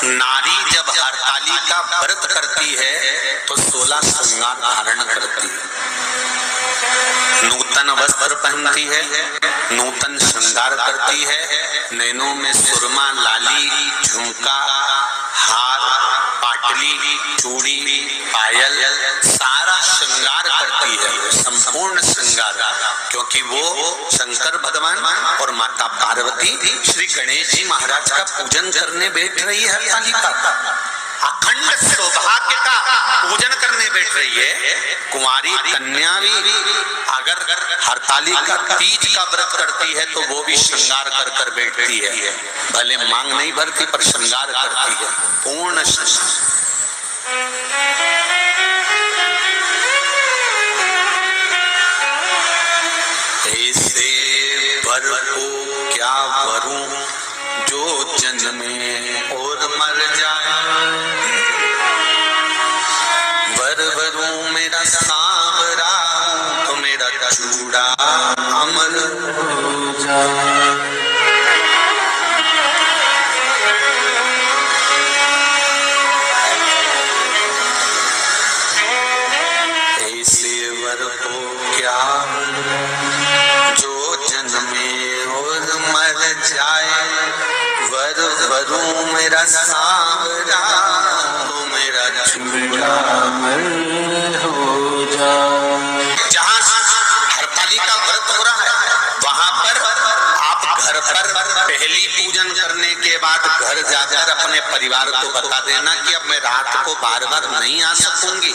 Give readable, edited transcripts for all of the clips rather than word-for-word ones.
नारी जब हरतालिका व्रत करती है तो 16 श्रृंगार धारण करती है, नूतन वस्त्र पहनती है, नूतन श्रृंगार करती है, नैनों में सुरमा, लाली, झुमका, हार, पाटली, चूड़ी, पायल, सारा श्रृंगार करती है, संपूर्ण श्रृंगार, क्योंकि वो शंकर भगवान और माता पार्वती श्री गणेश जी महाराज का पूजन करने बैठ रही है। हरतालिका अखंड सौभाग्य का पूजन करने बैठ रही है। कुंवारी कन्या भी अगर हरतालिका तीज का व्रत करती है तो वो भी श्रृंगार कर कर बैठती है, भले मांग नहीं भरती पर श्रृंगार करती है, पूर्ण श्रृंगार। ऐसे वर को क्या वरूं जो जन्मे और मर जाए, वर वरूं मेरा सांवरा तो मेरा चूड़ा अमर हो जाए। ऐसे वर को क्या जो जन्मे और मर जाए, वर वरूं मेरा सांवरा तो मेरा चूड़ा अमर हो जाए। जहाँ हरतालिका व्रत हो रहा है वहां पर आप घर पर पहली पूजन करने के बाद घर जाकर अपने परिवार को बता देना कि अब मैं रात को बार बार नहीं आ सकूंगी,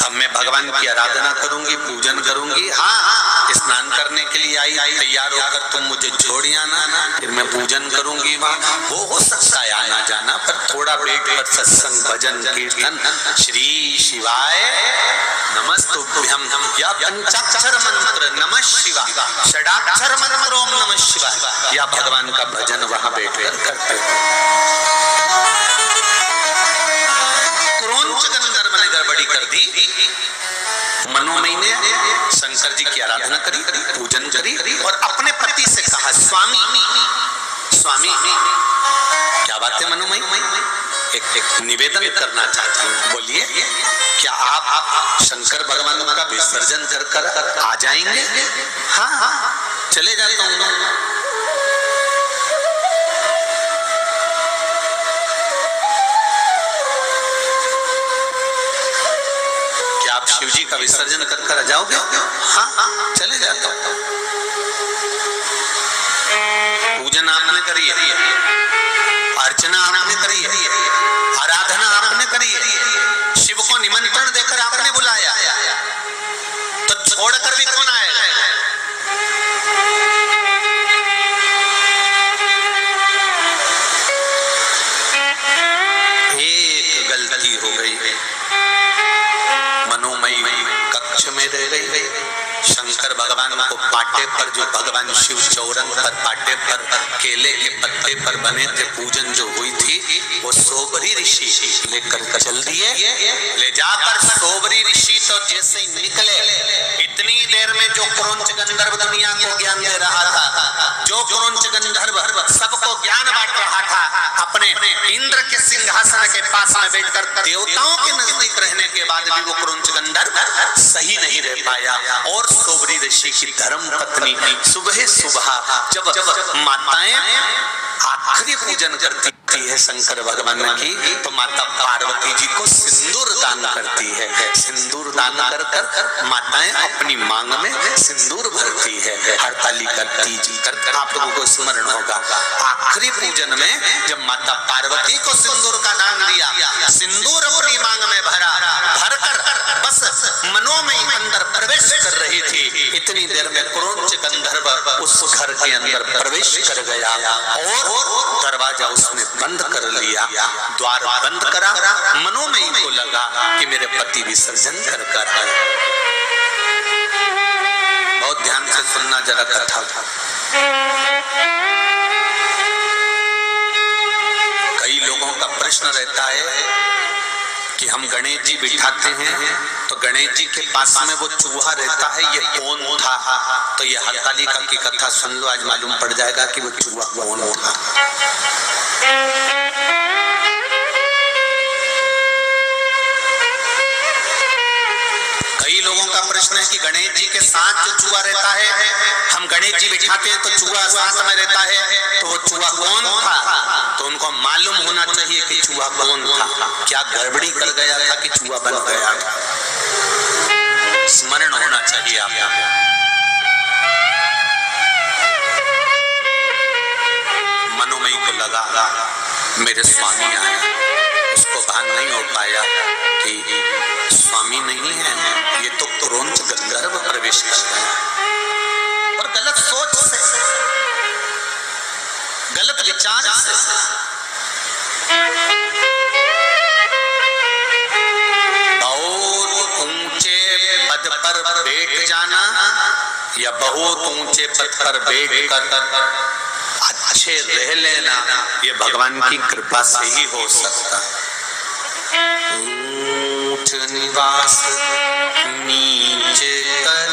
अब मैं भगवान की आराधना करूंगी, पूजन करूंगी। हाँ, स्नान करने के लिए आई, तैयार होकर तुम मुझे छोड़ आना, फिर मैं पूजन करूंगी वहाँ। वो हो सकता है आना जाना, पर थोड़ा बैठ कर सत्संग, भजन, कीर्तन, श्री शिवाय नमस्तुभ्यम या पंचाक्षर मंत्र नमः शिवाय, षडाक्षर मंत्र ओम नमः शिवाय, या भगवान का भजन वहाँ बैठकर करते हैं। गड़बड़ी कर दी, मनोमयी ने शंकर जी की आराधना करी, पूजन करी और अपने पति से कहा, स्वामी स्वामी क्या बात है मनोमयी, एक निवेदन करना चाहती हूँ, बोलिए क्या आप शंकर भगवान का विसर्जन कर आ जाएंगे? हाँ, चले जाता हूँ। आप शिव जी का विसर्जन कर कर जाओगे? हाँ, चले जाता हूँ। पूजन आपने करी है, अर्चना आपने करी है, आराधना आपने करी है, शिव को निमंत्रण देकर आपने बुलाया, तो छोड़कर भी कौन आएगा? एक गलती हो गई, मनोमयी कक्ष में रह गई, शंकर भगवान को पाटे पर, जो भगवान शिव चौरंग पर पाटे पर केले के पत्ते पर बने थे पूजन जो हुई थी, वो सोबरी ऋषि लेकर चल दिए। ले जाकर सोबरी ऋषि तो जैसे ही निकले, इतनी देर में जो क्रौंच गंधर्व दुनिया को ज्ञान दे रहा था, जो क्रौंच गंधर्व सबको ज्ञान बांट रहा था, अपने इंद्र के सिंहासन के पास में बैठकर देवताओं के नजदीक रहने के बाद भी वो क्रौंच गंधर्व सही नहीं रह पाया। और सोबरी ऋषि की धर्म पत्नी सुबह सुबह जब माताएं आखिरी पूजन करती है शंकर भगवान की, तो माता पार्वती जी को सिंदूर दान करती है। सिंदूर दान कर कर माताएं अपनी मांग में सिंदूर भरती है। हरतालिका तीज कर आप लोगों को स्मरण होगा, आखिरी पूजन में जब माता पार्वती को सिंदूर का दान दिया, सिंदूर अपनी मांग में भरा, भरकर बस मनोमयी अंदर प्रवेश कर रही थी, इतनी देर में क्रौंच गंधर्व उस घर के अंदर प्रवेश कर गया और दरवाजा उसने बंद कर लिया, द्वार बंद करा। मनोमयी को लगा कि मेरे पति विसर्जन कर कर आए। बहुत ध्यान से सुनना जरा कथा। कई लोगों का प्रश्न रहता है कि हम गणेश जी बिठाते हैं तो गणेश जी के पास में वो चूहा रहता है, ये कौन था? तो ये हरतालिका की कथा सुन लो, आज मालूम पड़ जाएगा कि वो चूहा कौन था। प्रश्न है कि गणेश जी के साथ जो चूहा रहता है, हम गणेश जी बिठाते हैं तो चूहा साथ में रहता है, तो वो चूहा कौन था? तो उनको मालूम होना चाहिए कि चूहा कौन था, क्या गड़बड़ी कर गया था कि चूहा बन गया था। स्मरण होना चाहिए आपको। मनोमयी को लगा मेरे स्वामी आए, उसको भान नहीं हो पाया कि स्वामी नहीं है, ये तो क्रोंच गंधर्व प्रवेश कर गया। और गलत सोच से, गलत विचार से। बहुत ऊंचे पद पर बैठ जाना या बहुत ऊंचे पद पर बैठ कर अच्छे रह लेना, ये भगवान की कृपा से ही हो सकता। ऊंच निवास नीचे कर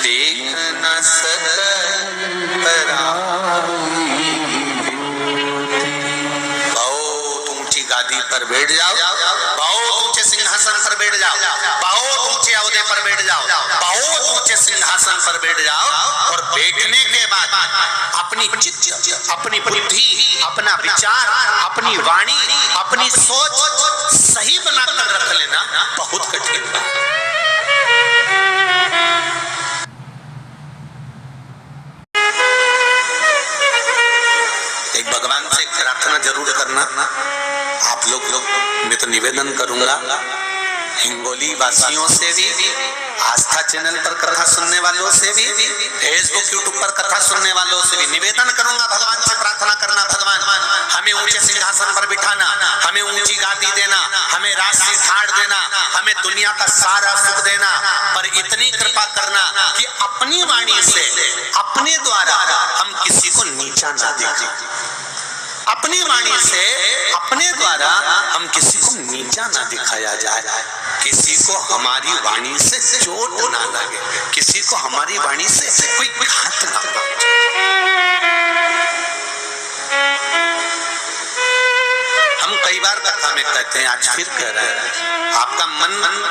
देख न सकरा, बहुत ऊंची गादी पर बैठ जाओ, बहुत ऊंचे सिंहासन पर बैठ जाओ, बहुत ऊंचे अहदे पर बैठ जाओ, बहुत ऊंचे सिंहासन पर बैठ जाओ, और बैठने के बाद अपनी चित्त, अपनी बुद्धि, अपना विचार, अपनी वाणी, अपनी सोच सही बनाकर रख लेना बहुत कठिन है। एक भगवान से एक प्रार्थना जरूर करना, आप लोग मैं तो निवेदन करूंगा, हिंगोली वासियों से भी, आस्था चैनल पर कथा सुनने वालों से भी, फेसबुक यूट्यूब पर कथा सुनने वालों से भी निवेदन करूंगा, भगवान से प्रार्थना करना, भगवान हमें ऊंचे सिंहासन पर बिठाना, हमें ऊंची गादी देना, हमें राष्ट्रीय ठाड़ देना, हमें दुनिया का सारा सुख देना, पर इतनी कृपा करना कि अपनी वाणी से, अपने द्वारा हम किसी को नीचा ना दिखाएं, अपनी वाणी से, अपने द्वारा हम किसी को नीचा ना दिखाया जाए, किसी को हमारी वाणी से चोट ना लगे, किसी को हमारी वाणी से कोई घात ना पहुंचे। हम कई बार कथा में कहते हैं, आज फिर कह रहे हैं, आपका मन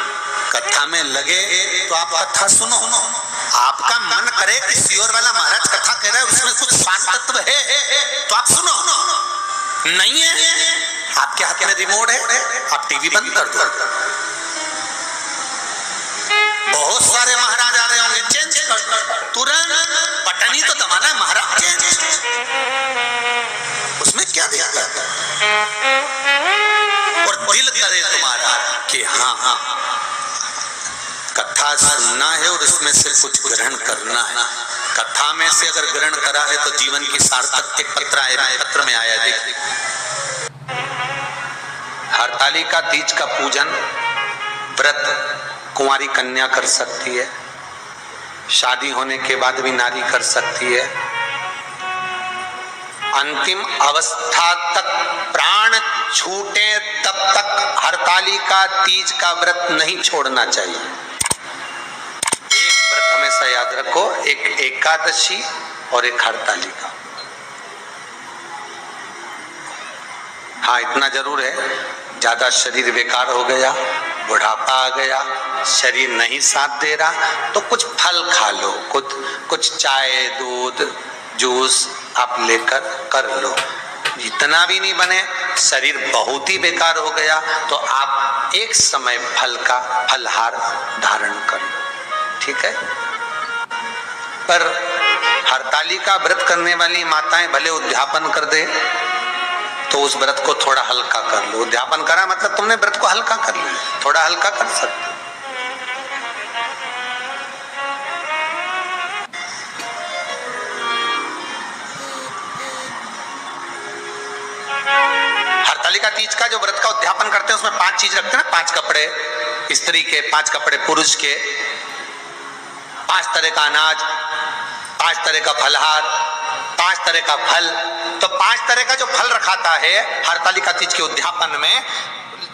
कथा में लगे तो आप कथा सुनो, आपका मन करे किसी और वाला महाराज कथा कह रहा है उसमें कुछ स्वार्थ तत्व है तो आप सुनो, नहीं है आपके हाथ में रिमोट है, आप टीवी बंद कर दो। बहुत सारे महाराज आ रहे होंगे, चेंज कर तुरंत, बटन ही तो दबाना है महाराज, चेंज, उसमें क्या दिक्कत है? और दिल करे तुम्हारा कि हाँ कथा सुनना है और इसमें से कुछ ग्रहण करना है। कथा में से अगर ग्रहण करा है तो जीवन की सार्थक एक पत्र में आया, देख हरतालिका तीज का पूजन व्रत कुंवारी कन्या कर सकती है, शादी होने के बाद भी नारी कर सकती है, अंतिम अवस्था तक प्राण छूटे तब तक हरतालिका तीज का व्रत नहीं छोड़ना चाहिए। एक व्रत हमेशा याद रखो, एक एकादशी और एक हरतालिका। हाँ इतना जरूर है, ज्यादा शरीर बेकार हो गया, बुढ़ापा आ गया, शरीर नहीं साथ दे रहा, तो कुछ फल खा लो, कुछ चाय दूध जूस आप लेकर कर लो। इतना भी नहीं बने, शरीर बहुत ही बेकार हो गया तो आप एक समय फल का फलहार धारण कर लो, ठीक है। पर हरतालिका व्रत करने वाली माताएं भले उद्यापन कर दे तो उस व्रत को थोड़ा हल्का कर लो। उद्यापन करा मतलब तुमने व्रत को हल्का कर लिया, थोड़ा हल्का कर सकते। हरतालिका तीज का जो व्रत का उद्यापन करते हैं उसमें 5 चीज रखते हैं ना, 5 कपड़े स्त्री के, 5 कपड़े पुरुष के, 5 तरह का अनाज, 5 तरह का फलहार, 5 तरह का फल। तो 5 तरह का जो फल रखाता है हरतालिका तीज के उद्यापन में,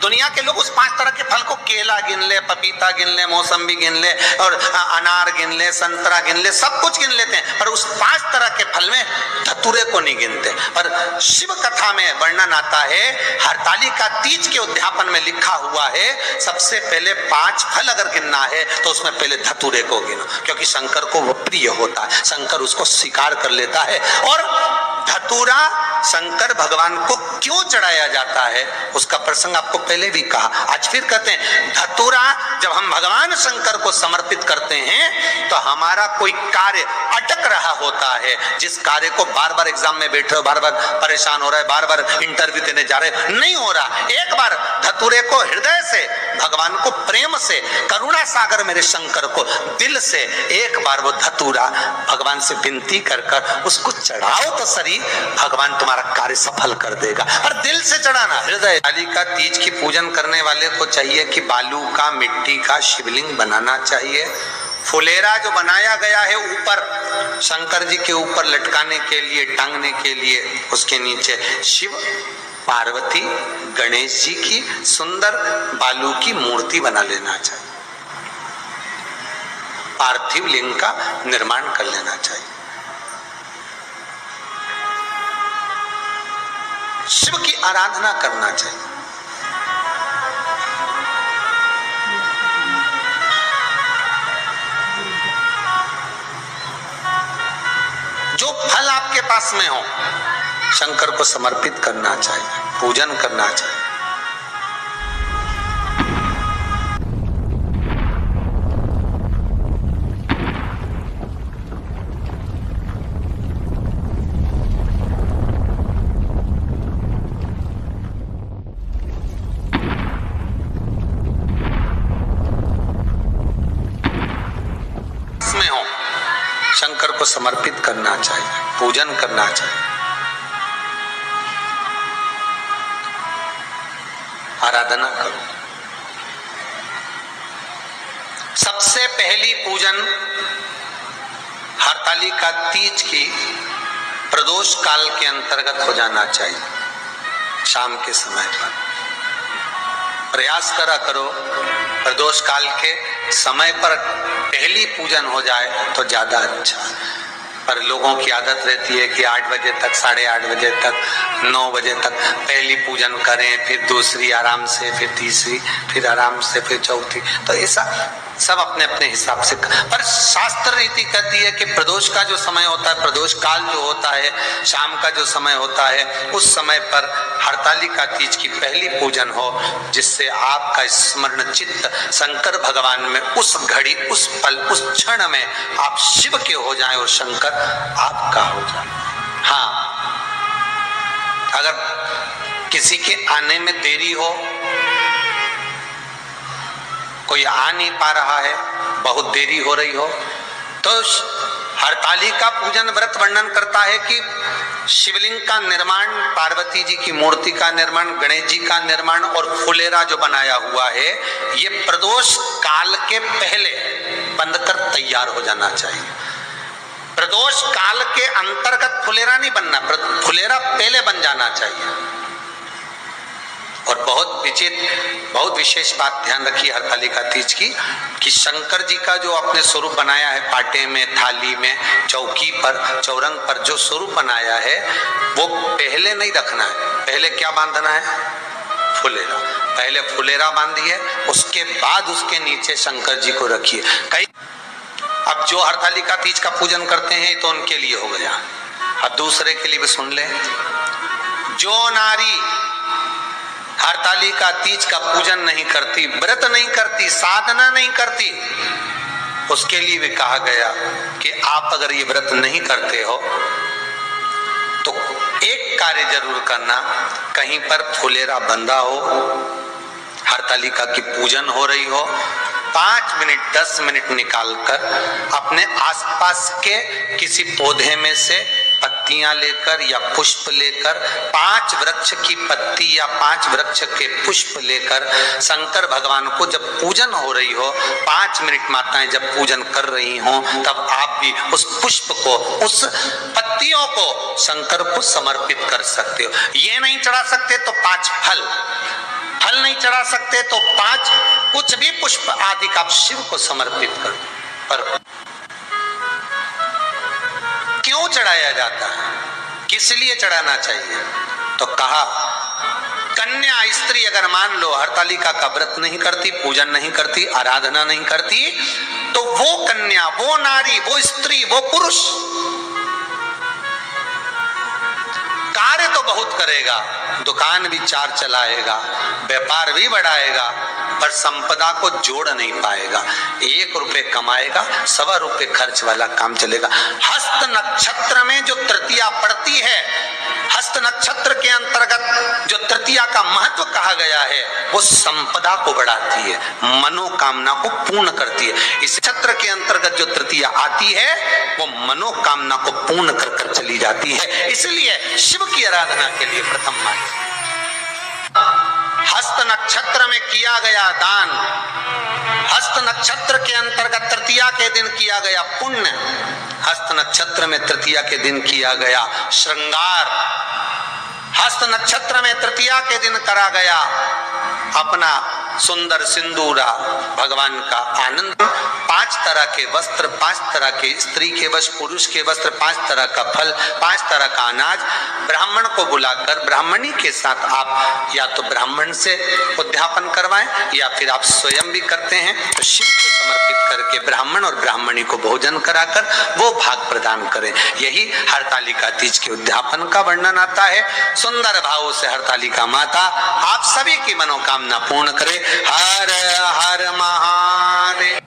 दुनिया के लोग उस 5 तरह के फल को, केला गिन ले, पपीता गिन ले, मौसम्बी गिन ले और अनार गिन ले, संतरा गिन ले, सब कुछ गिन लेते हैं, पर उस 5 तरह के फल में धतूरे को नहीं गिनते। पर शिव कथा में वर्णन आता है, हरतालिका तीज के उद्यापन में लिखा हुआ है, सबसे पहले 5 फल अगर गिनना है तो उसमें पहले धतूरे को गिनो, क्योंकि शंकर को वो प्रिय होता है, शंकर उसको स्वीकार कर लेता है। और धतूरा शंकर भगवान को क्यों चढ़ाया जाता है उसका प्रसंग आपको पहले भी कहा, आज फिर कहते हैं। धतूरा जब हम भगवान शंकर को समर्पित करते हैं तो हमारा कोई कार्य अटक रहा होता है, जिस कार्य को बार बार एग्जाम में बैठ रहे हो, बार बार परेशान हो रहा है, बार बार इंटरव्यू देने जा रहे हो, नहीं हो रहा, एक बार धतूरे को हृदय से, भगवान को प्रेम से, करुणा सागर मेरे शंकर को दिल से एक बार वो धतूरा भगवान से विनती कर कर उसको चढ़ाओ तो सही, भगवान तुम्हारा कार्य सफल कर देगा। और दिल से चढ़ाना, हृदय। कालिका तीज की पूजन करने वाले को चाहिए कि बालू का, मिट्टी का शिवलिंग बनाना चाहिए। फुलेरा जो बनाया गया है ऊपर शंकर जी के ऊपर लटकाने के लिए, टांगने के लिए, उसके नीचे शिव, पार्वती, गणेश जी की सुंदर बालू की मूर्ति बना लेना चाहिए, पार्थिव लिंग का निर्माण कर लेना चाहिए। शिव की आराधना करना चाहिए। जो फल आपके पास में हो शंकर को समर्पित करना चाहिए, पूजन करना चाहिए। शंकर को समर्पित करना चाहिए, पूजन करना चाहिए, आराधना करो। सबसे पहली पूजन हरतालिका तीज की प्रदोष काल के अंतर्गत हो जाना चाहिए, शाम के समय पर। प्रयास करा करो प्रदोष काल के समय पर पहली पूजन हो जाए तो ज्यादा अच्छा। पर लोगों की आदत रहती है कि 8 बजे तक, 8:30 बजे तक, 9 बजे तक पहली पूजन करें, फिर दूसरी आराम से, फिर तीसरी, फिर आराम से, फिर चौथी। तो ऐसा सब अपने अपने हिसाब से। पर शास्त्र रीति कहती है कि प्रदोष का जो समय होता है, प्रदोष काल जो होता है, शाम का जो समय होता है, उस समय पर हरतालिका तीज की पहली पूजन हो, जिससे आपका स्मरण चित्त शंकर भगवान में उस घड़ी, उस पल, उस क्षण में आप शिव के हो जाएं और शंकर आपका हो जाए। हाँ, अगर किसी के आने में देरी हो, कोई आ नहीं पा रहा है, बहुत देरी हो रही हो, तो हरतालिका पूजन व्रत वर्णन करता है कि शिवलिंग का निर्माण, पार्वती जी की मूर्ति का निर्माण, गणेश जी का निर्माण और फुलेरा जो बनाया हुआ है, ये प्रदोष काल के पहले बनकर तैयार हो जाना चाहिए। प्रदोष काल के अंतर्गत फुलेरा नहीं बनना, फुलेरा पहले बन जाना चाहिए। और बहुत विशेष बात ध्यान रखिए हरतालिका तीज की, कि शंकर जी का जो अपने स्वरूप बनाया है, पाटे में, थाली में, चौकी पर, चौरंग पर जो स्वरूप बनाया है, वो पहले नहीं रखना है। पहले क्या बांधना है? फुलेरा। पहले फुलेरा बांधिए, उसके बाद उसके नीचे शंकर जी को रखिए। कई अब जो हरतालिका तीज का पूजन करते हैं तो उनके लिए हो गया, अब दूसरे के लिए भी सुन ले। जो नारी हरतालिका तीज का पूजन नहीं करती, व्रत नहीं करती, साधना नहीं करती, उसके लिए भी कहा गया कि आप अगर ये व्रत नहीं करते हो तो एक कार्य जरूर करना, कहीं पर फुलेरा बंधा हो, हरतालिका की पूजन हो रही हो, 5 मिनट 10 मिनट निकालकर अपने आसपास के किसी पौधे में से पत्तियां लेकर या पुष्प लेकर, 5 वृक्ष की पत्ती या 5 वृक्ष के पुष्प लेकर शंकर भगवान को जब पूजन हो रही हो, 5 मिनट माताएं जब पूजन कर रही हो, तब आप भी उस पुष्प को, उस पत्तियों को शंकर को समर्पित कर सकते हो। ये नहीं चढ़ा सकते तो 5 फल, फल नहीं चढ़ा सकते तो 5 कुछ भी पुष्प आदि का आप शिव को समर्पित करो। पर क्यों चढ़ाया जाता है, किस लिए चढ़ाना चाहिए? तो कहा कन्या स्त्री अगर मान लो हरतालिका का व्रत नहीं करती, पूजन नहीं करती, आराधना नहीं करती, तो वो कन्या, वो नारी, वो स्त्री, वो पुरुष कार्य तो बहुत करेगा, दुकान भी 4 चलाएगा, व्यापार भी बढ़ाएगा, पर संपदा को जोड़ नहीं पाएगा। 1 रुपए कमाएगा, 1.25 रुपए खर्च वाला काम चलेगा। हस्त नक्षत्र में जो तृतीया पड़ती है, हस्त नक्षत्र के अंतर्गत जो तृतीया का महत्व कहा गया है, वो संपदा को बढ़ाती है, मनोकामना को पूर्ण करती है। इस नक्षत्र के अंतर्गत जो तृतीया आती है, वो मनोकामना को पूर्ण कर कर चली जाती है। इसलिए शिव की आराधना के लिए प्रथम मान्य। हस्त नक्षत्र में किया गया दान, हस्त नक्षत्र के अंतर्गत तृतीया के दिन किया गया पुण्य, हस्त नक्षत्र में तृतीया के दिन किया गया श्रृंगार, हस्त नक्षत्र में तृतीया के दिन करा गया अपना सुंदर सिंदूरा, भगवान का आनंद, 5 तरह के वस्त्र, 5 तरह के स्त्री के वस्त्र, पुरुष के वस्त्र, 5 तरह का फल, 5 तरह का अनाज, ब्राह्मण को बुलाकर ब्राह्मणी के साथ आप या तो ब्राह्मण से उद्यापन करवाएं या फिर आप स्वयं भी करते हैं, तो शिव को समर्पित करके ब्राह्मण और ब्राह्मणी को भोजन कराकर वो भाग प्रदान करें। यही हरतालिका तीज के उद्यापन का वर्णन आता है। सुंदर भाव से हरतालिका माता आप सभी की मनोकामना पूर्ण करे। हर हर महादेव।